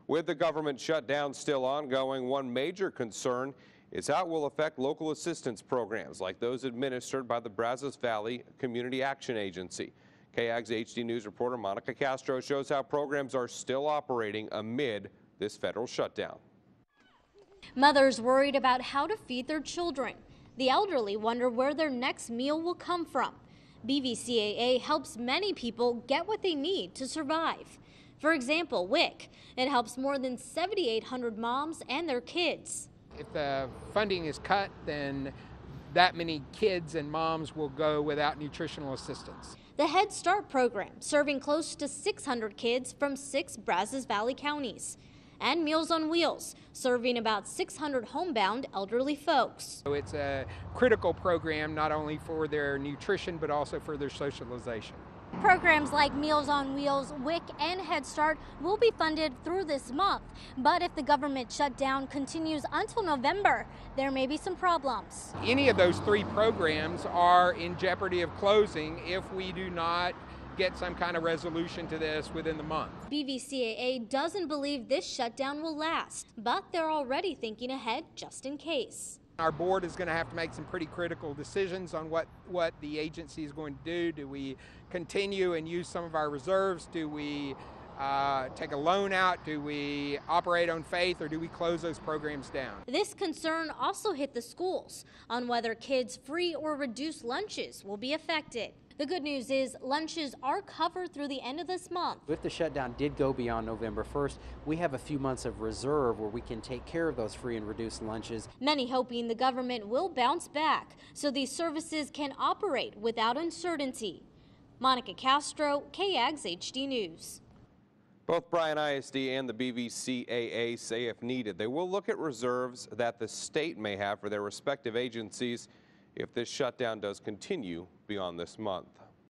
With the government shutdown still ongoing, one major concern is how it will affect local assistance programs like those administered by the Brazos Valley Community Action Agency. KAGS HD News reporter Monica Castro shows how programs are still operating amid this federal shutdown. Mothers worried about how to feed their children. The elderly wonder where their next meal will come from. BVCAA helps many people get what they need to survive. For example, WIC. It helps more than 7,800 moms and their kids. If the funding is cut, then that many kids and moms will go without nutritional assistance. The Head Start program, serving close to 600 kids from 6 Brazos Valley counties. And Meals on Wheels, serving about 600 homebound elderly folks. So it's a critical program not only for their nutrition but also for their socialization. Programs like Meals on Wheels, WIC, and Head Start will be funded through this month. But if the government shutdown continues until November, there may be some problems. Any of those 3 programs are in jeopardy of closing if we do not get some kind of resolution to this within the month. BVCAA doesn't believe this shutdown will last, but they're already thinking ahead just in case. Our board is going to have to make some pretty critical decisions on what the agency is going to do. Do we continue and use some of our reserves? Do we take a loan out? Do we operate on faith, or do we close those programs down? This concern also hit the schools on whether kids' free or reduced lunches will be affected. The good news is lunches are covered through the end of this month. If the shutdown did go beyond November 1st, we have a few months of reserve where we can take care of those free and reduced lunches. Many hoping the government will bounce back so these services can operate without uncertainty. Monica Castro, KAGS HD News. Both Bryan ISD and the BVCAA say if needed, they will look at reserves that the state may have for their respective agencies if this shutdown does continue beyond this month.